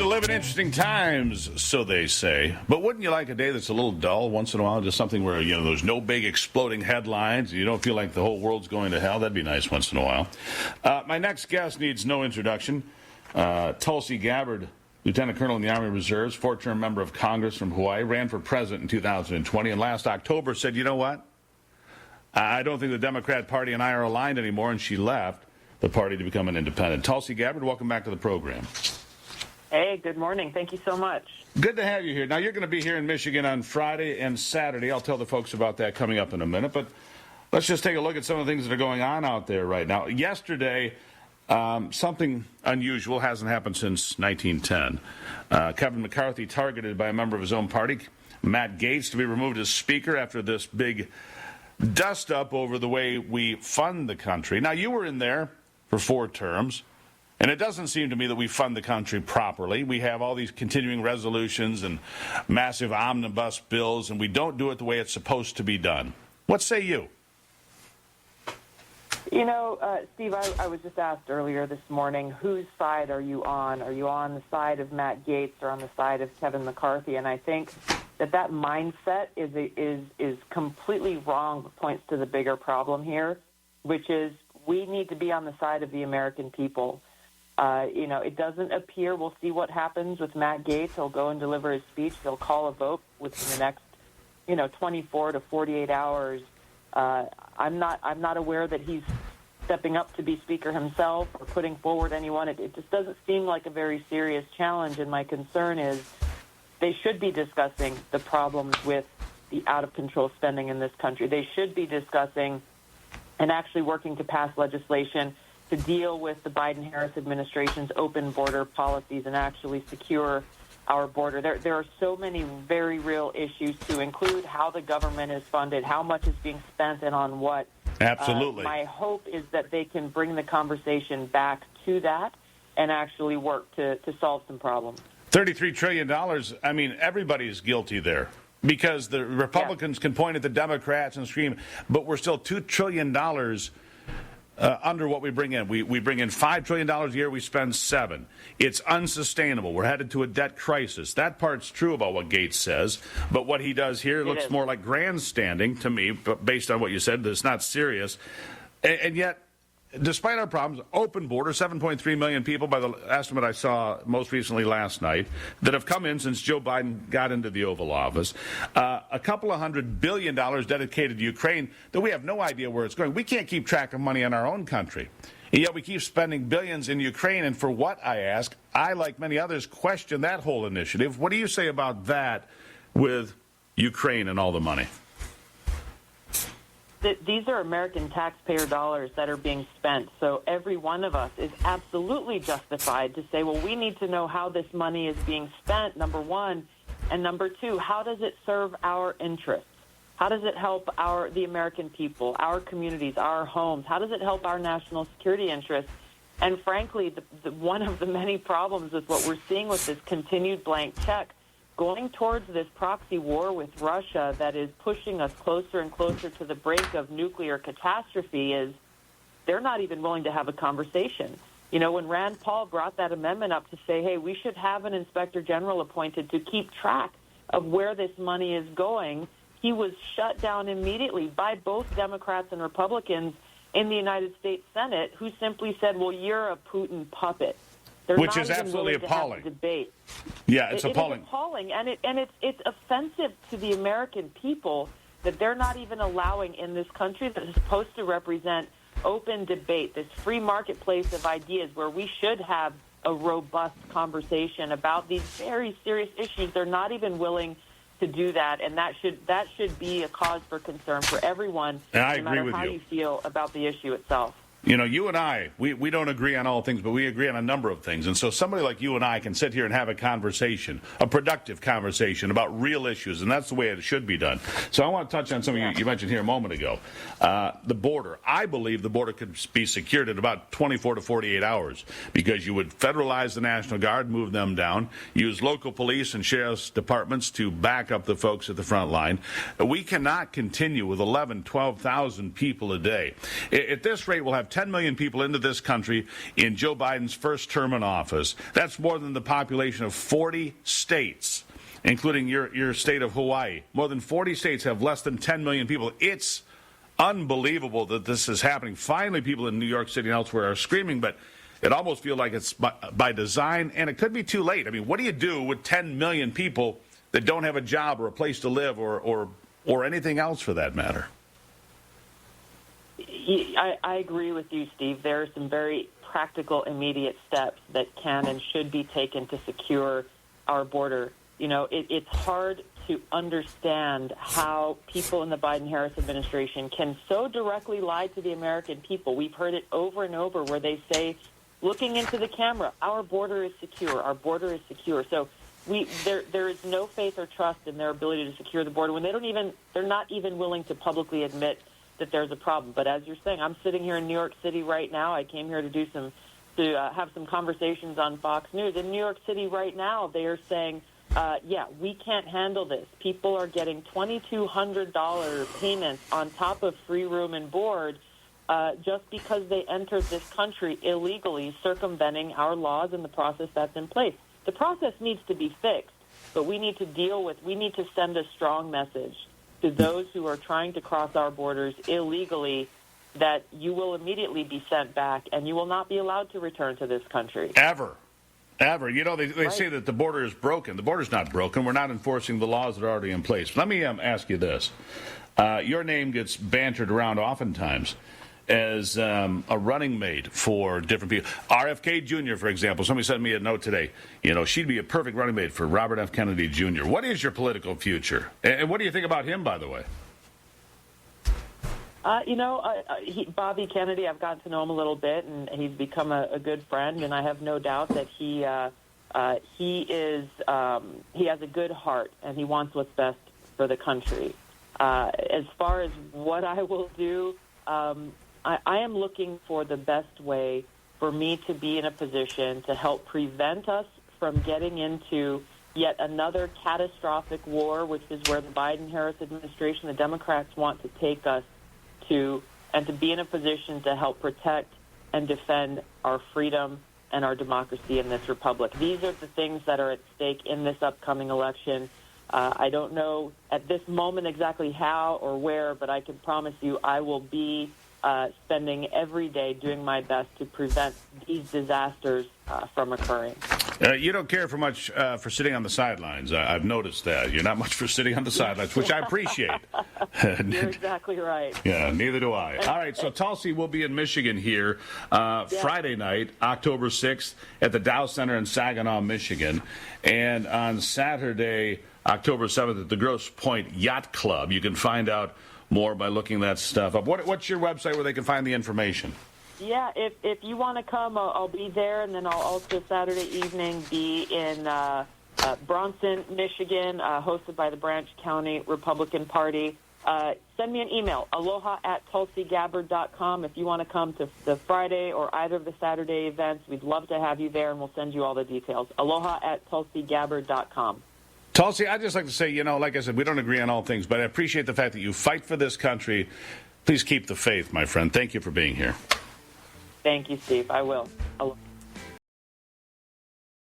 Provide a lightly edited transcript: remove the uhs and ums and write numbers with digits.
to live in interesting times, so they say. But wouldn't you like a day that's a little dull once in a while? Just something where, there's no big exploding headlines. You don't feel like the whole world's going to hell. That'd be nice once in a while. My next guest needs no introduction. Tulsi Gabbard, Lieutenant Colonel in the Army Reserves, four-term member of Congress from Hawaii, ran for president in 2020, and last October said, you know what? I don't think the Democrat Party and I are aligned anymore, and she left the party to become an independent. Tulsi Gabbard, welcome back to the program. Hey, good morning. Thank you so much. Good to have you here. Now, you're going to be here in Michigan on Friday and Saturday. I'll tell the folks about that coming up in a minute, but let's just take a look at some of the things that are going on out there right now. Yesterday, something unusual hasn't happened since 1910. Kevin McCarthy targeted by a member of his own party, Matt Gaetz, to be removed as Speaker after this big dust-up over the way we fund the country. Now, you were in there for 4 terms. And it doesn't seem to me that we fund the country properly. We have all these continuing resolutions and massive omnibus bills, and we don't do it the way it's supposed to be done. What say you? Steve, I was just asked earlier this morning, whose side are you on? Are you on the side of Matt Gaetz or on the side of Kevin McCarthy? And I think that mindset is completely wrong, points to the bigger problem here, which is we need to be on the side of the American people. It doesn't appear, we'll see what happens with Matt Gaetz. He'll go and deliver his speech. They'll call a vote within the next, 24 to 48 hours. I'm not aware that he's stepping up to be Speaker himself or putting forward anyone. It just doesn't seem like a very serious challenge, and my concern is they should be discussing the problems with the out-of-control spending in this country. They should be discussing and actually working to pass legislation to deal with the Biden-Harris administration's open border policies and actually secure our border. There are so many very real issues to include how the government is funded, how much is being spent, and on what. Absolutely. My hope is that they can bring the conversation back to that and actually work to solve some problems. $33 trillion, I mean, everybody's guilty there. Because the Republicans can point at the Democrats and scream, but we're still $2 trillion under what we bring in. We bring in $5 trillion a year, we spend $7 trillion. It's unsustainable. We're headed to a debt crisis. That part's true about what Gaetz says, but what he does here looks more like grandstanding to me, based on what you said, that it's not serious. And yet, despite our problems, open border, 7.3 million people by the estimate I saw most recently last night that have come in since Joe Biden got into the Oval Office. A couple of $100 billion dedicated to Ukraine that we have no idea where it's going. We can't keep track of money in our own country. And yet we keep spending billions in Ukraine. And for what, I ask, I, like many others, question that whole initiative. What do you say about that with Ukraine and all the money? These are American taxpayer dollars that are being spent. So every one of us is absolutely justified to say, well, we need to know how this money is being spent, number one. And number two, how does it serve our interests? How does it help the American people, our communities, our homes? How does it help our national security interests? And frankly, one of the many problems with what we're seeing with this continued blank check going towards this proxy war with Russia that is pushing us closer and closer to the brink of nuclear catastrophe is they're not even willing to have a conversation. When Rand Paul brought that amendment up to say, hey, we should have an inspector general appointed to keep track of where this money is going, he was shut down immediately by both Democrats and Republicans in the United States Senate, who simply said, well, you're a Putin puppet. Which is absolutely appalling. Debate. Yeah, it's appalling. It is appalling, and it's offensive to the American people that they're not even allowing in this country that is supposed to represent open debate, this free marketplace of ideas where we should have a robust conversation about these very serious issues. They're not even willing to do that, and that should be a cause for concern for everyone, and I no matter agree with how you feel about the issue itself. You and I, we don't agree on all things, but we agree on a number of things. And so somebody like you and I can sit here and have a conversation, a productive conversation about real issues, and that's the way it should be done. So I want to touch on something you mentioned here a moment ago. The border. I believe the border could be secured in about 24 to 48 hours because you would federalize the National Guard, move them down, use local police and sheriff's departments to back up the folks at the front line. We cannot continue with 11,000, 12,000 people a day. At this rate, we'll have have 10 million people into this country in Joe Biden's first term in office. That's more than the population of 40 states, including your state of Hawaii. More than 40 states have less than 10 million people. It's unbelievable that this is happening. Finally, people in New York City and elsewhere are screaming, but it almost feels like it's by design, and it could be too late. I mean, what do you do with 10 million people that don't have a job or a place to live or anything else for that matter? I agree with you, Steve. There are some very practical, immediate steps that can and should be taken to secure our border. You know, it's hard to understand how people in the Biden-Harris administration can so directly lie to the American people. We've heard it over and over where they say, looking into the camera, our border is secure, our border is secure. So there is no faith or trust in their ability to secure the border when they're not even willing to publicly admit that there's a problem. But as you're saying, I'm sitting here in New York City right now. I came here to have some conversations on Fox News. In New York City right now, they are saying, we can't handle this. People are getting $2,200 payments on top of free room and board just because they entered this country illegally, circumventing our laws and the process that's in place. The process needs to be fixed, but we need to send a strong message to those who are trying to cross our borders illegally that you will immediately be sent back and you will not be allowed to return to this country. Ever. You know, they say that the border is broken. The border's not broken. We're not enforcing the laws that are already in place. Let me ask you this. Your name gets bantered around oftentimes as a running mate for different people. RFK Jr., for example, somebody sent me a note today. You know, she'd be a perfect running mate for Robert F. Kennedy Jr. What is your political future? And what do you think about him, by the way? Bobby Kennedy, I've gotten to know him a little bit, and he's become a good friend, and I have no doubt that he has a good heart, and he wants what's best for the country. As far as what I will do, I am looking for the best way for me to be in a position to help prevent us from getting into yet another catastrophic war, which is where the Biden-Harris administration, the Democrats, want to take us to, and to be in a position to help protect and defend our freedom and our democracy in this republic. These are the things that are at stake in this upcoming election. I don't know at this moment exactly how or where, but I can promise you I will be spending every day doing my best to prevent these disasters from occurring. You don't care for much for sitting on the sidelines. I've noticed that. You're not much for sitting on the sidelines, which I appreciate. You're exactly right. Yeah, neither do I. All right, so Tulsi will be in Michigan here Friday night, October 6th, at the Dow Center in Saginaw, Michigan. And on Saturday, October 7th, at the Grosse Pointe Yacht Club. You can find out more by looking that stuff up. What's your website where they can find the information? Yeah, if you want to come, I'll be there, and then I'll also Saturday evening be in Bronson, Michigan, hosted by the Branch County Republican Party. Send me an email, aloha@tulsigabbard.com. If you want to come to the Friday or either of the Saturday events, we'd love to have you there, and we'll send you all the details. aloha@tulsigabbard.com. Tulsi, I'd just like to say, you know, like I said, we don't agree on all things, but I appreciate the fact that you fight for this country. Please keep the faith, my friend. Thank you for being here. Thank you, Steve. I will.